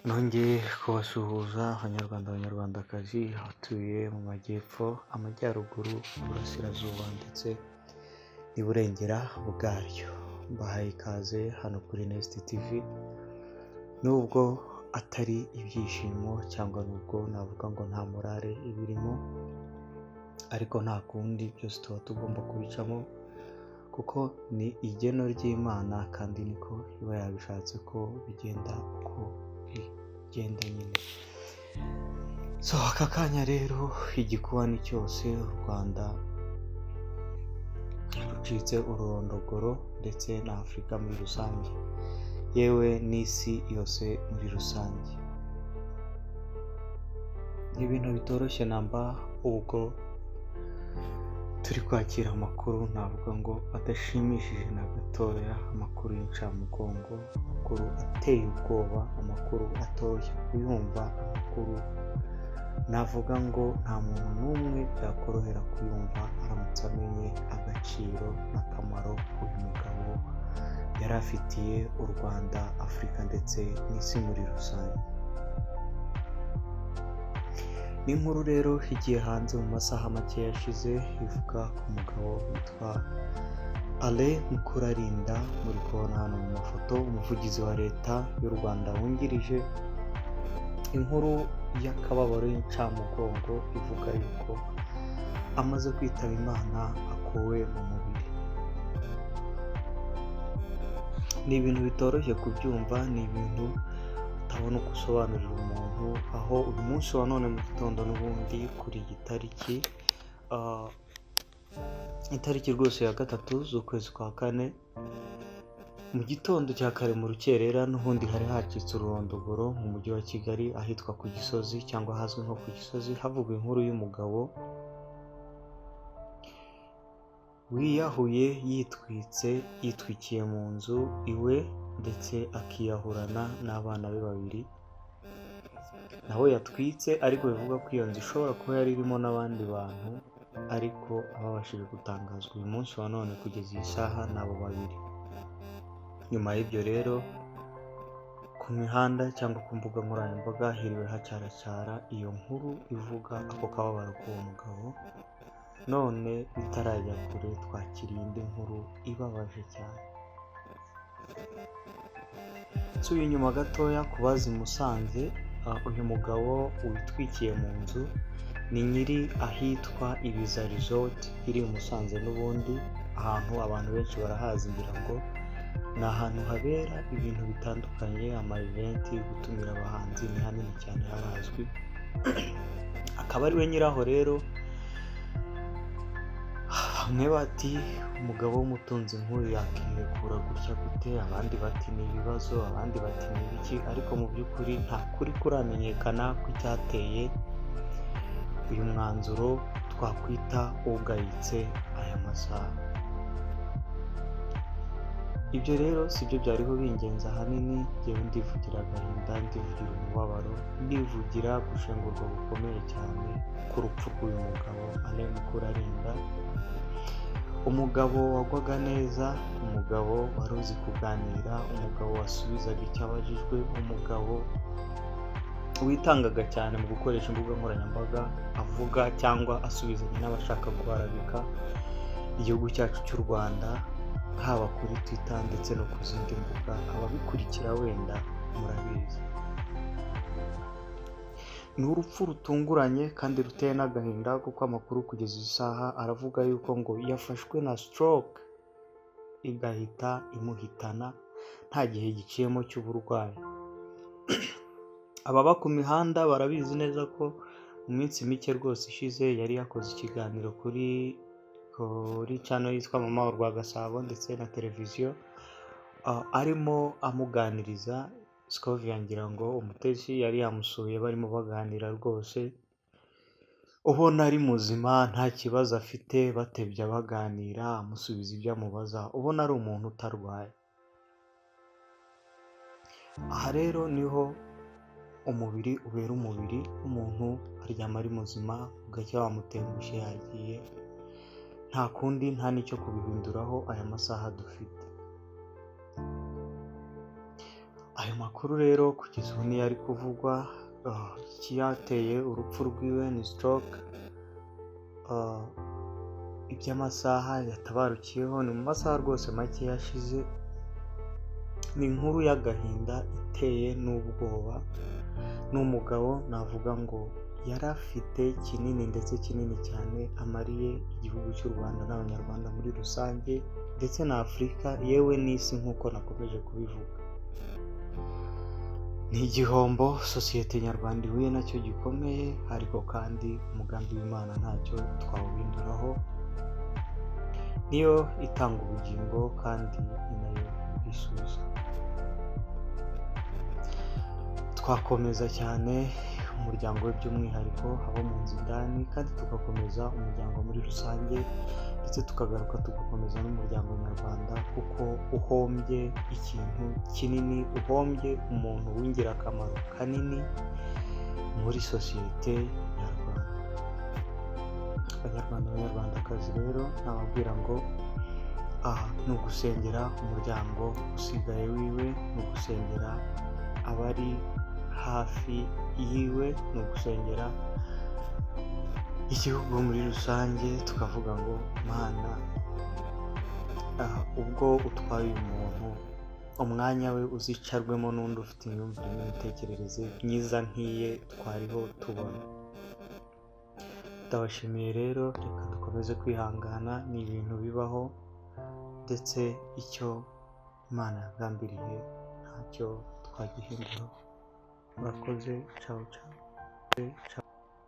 Nongeye kubasuhuza abanyarwanda abanyarwandakazi abatuye mu majyepfo, amajyaruguru, iburasirazuba ndetse n'iburengera bwaryo. Mbahaye ikaze hano kuri Nest TV, nubwo atari ibyishimo cyangwa nubwo navuga ngo nta morale ibirimo, ariko nta kundi byose tuba tugomba kubicamo kuko ni igeno ry'Imana kandi niko iba yabishatse ko bigenda uko bigenda nyine. Aka kanya rero igikuba ni cyose, u Rwanda rucitse ururondogoro ndetse na Afurika muri rusange, yewe n'isi yose muri rusange. Ni ibintu bitoroshye namba, ubwo turi kwakira amakuru navuga ngo adashimishije na gatoya, amakuru y'incamugongo, amakuru ateye ubwoba, amakuru atoroshye kuyumva, amakuru navuga ngo nta muntu n'umwe byakorohera kuyumva aramutse amenye agaciro n'akamaro uyu mugabo yari afitiye u Rwanda, Afurika ndetse n'isi muri rusange. Ni inkuru rero igiye hanze mu masaha make yashize, ivuga ku mugabo witwa Alain Mukurarinda, muri kubona hano mu mafoto, umuvugizi wa leta y'u Rwanda wungirije. Inkuru y'akababaro y'incamugongo ivuga yuko amaze kwitaba Imana, akuwe mu mubiri. Ni ibintu bitoroshye kubyumva, ni ibintu utabona uko usobanurira umuntu, aho uyu munsi wa none mu gitondo n'ubundi kuri iyi itariki rwose ya 3 z'ukwezi kwa 4, mu gitondo cya kare mu rukerera n'ubundi hari hacitse ururondogoro mu mujyi wa Kigali, ahitwa ku Gisozi cyangwa hazwi nko ku Gisozi, havugwa inkuru y'umugabo wiyahuye yitwikiye mu nzu iwe ndetse akiyahurana n'abana be 2. naho yatwitse, ariko bivuga ko iyo nzu ishobora kuba yari irimo n'abandi bantu, ariko ababashije gutangazwa uyu munsi wa none kugeza iyi saha n'abo 2. Nyuma y'ibyo rero ku mihanda cyangwa ku mbuga nkoranyambaga hiriwe hacyaracyara iyo nkuru ivuga ako kababaro k'uwo mugabo. None bitarajya kure, twakiriye indi nkuru ibabaje cyane. Nsubiye inyuma gatoya ku bazi Musanze, uyu mugabo witwikiye mu nzu ni nyiri ahitwa Ibiza Resort iri i Musanze. N'ubundi ahantu abantu benshi barahazi, ngira ngo ni ahantu habera ibintu bitandukanye, ama event, gutumira abahanzi, ni hanini cyane harazwi. Akaba ari we nyiraho rero. Bamwe bati umugabo w'umutunzi nk'uyu yakirekura gutya gute, abandi bati ni ibibazo, abandi bati ni ibiki, ariko mu by'ukuri nta kuri kuramenyekana ko icyateye uyu mwanzuro twakwita ugayitse aya masaha. Ibyo rero si byo byariho bingenza ahanini, njyewe ndivugira agahinda, ndivugira umubabaro, ndivugira gushengurwa gukomeye cyane ku rupfu rw'uyu mugabo Alain Mukurarinda. Umugabo wagwaga neza, umugabo wari uzi kuganira, umugabo wasubizaga icyo abajijwe, umugabo witangaga cyane mu gukoresha imbuga nkoranyambaga, avuga cyangwa asubizanya n'abashaka guharabika igihugu cyacu cy'u Rwanda, haba kuri Twitter ndetse no ku zindi mbuga. Ababikurikira wenda murabizi. Ni urupfu rutunguranye kandi ruteye n'agahinda, kuko amakuru kugeza isaha aravuga yuko ngo yafashwe na stroke igahita imuhitana nta gihe giciyemo cy'uburwayi. Ababa ku mihanda barabizi neza ko mu minsi mike rwose ishize yari yakoze ikiganiro kuri channel yitwa Mama wa Rwagasabo ndetse na televiziyo, arimo amuganiriza. Scovia, ngira ngo umutesi yari yamusuye, barimo baganira rwose, ubona ari muzima nta kibazo afite, batebya baganira, amusubiza ibyo amubaza, ubona ari umuntu utarwaye. Aha rero niho umubiri ubera umubiri. Umuntu aryama ari muzima, ugacya wamutengushye yagiye, nta kundi, nta n'icyo kubihinduraho aya masaha dufite. Ayo makuru rero kugeza ubu niyo ari kuvugwa. Icyateye urupfu rwiwe ni stroke. Iby'amasaha yatabarukiyeho ni mu masaha rwose make yashize. Ni inkuru y'agahinda iteye n'ubwoba. Ni umugabo navuga ngo yari afite kinini ndetse kinini cyane amariye igihugu cy'u Rwanda n'abanyarwanda muri rusange ndetse na Afurika yewe n'isi nk'uko nakomeje kubivuga. Ni igihombo sosiyete nyarwanda ihuye nacyo gikomeye, ariko kandi umugambi w'Imana ntacyo twawuhinduraho. Niyo itanga ubugingo kandi ni nayo isubiza. Twakomeza cyane umuryango we by'umwihariko abo mu nzu indani, kandi tugakomeza umuryango muri rusange, ndetse tukagaruka tugakomeza n'umuryango nyarwanda, kuko uhombye ikintu kinini, uhombye umuntu w'ingirakamaro kanini muri sosiyete nyarwanda. Abanyarwanda abanyarwandakazi rero nababwira ngo ni ugusengera umuryango usigaye wiwe, ni ugusengera abari hafi yiwe, ni ugusengera igihugu muri rusange, tukavuga ngo Mana, ubwo utwaye umuntu umwanya we uzicarwemo n'undi ufite imyumvire n'imitekerereze myiza nk'iye twariho tubona. Ndabashimiye rero, reka dukomeze kwihangana, ni ibintu bibaho, ndetse icyo Imana yagambiriye ntacyo twagihinduraho. Murakoze, ciao ciao.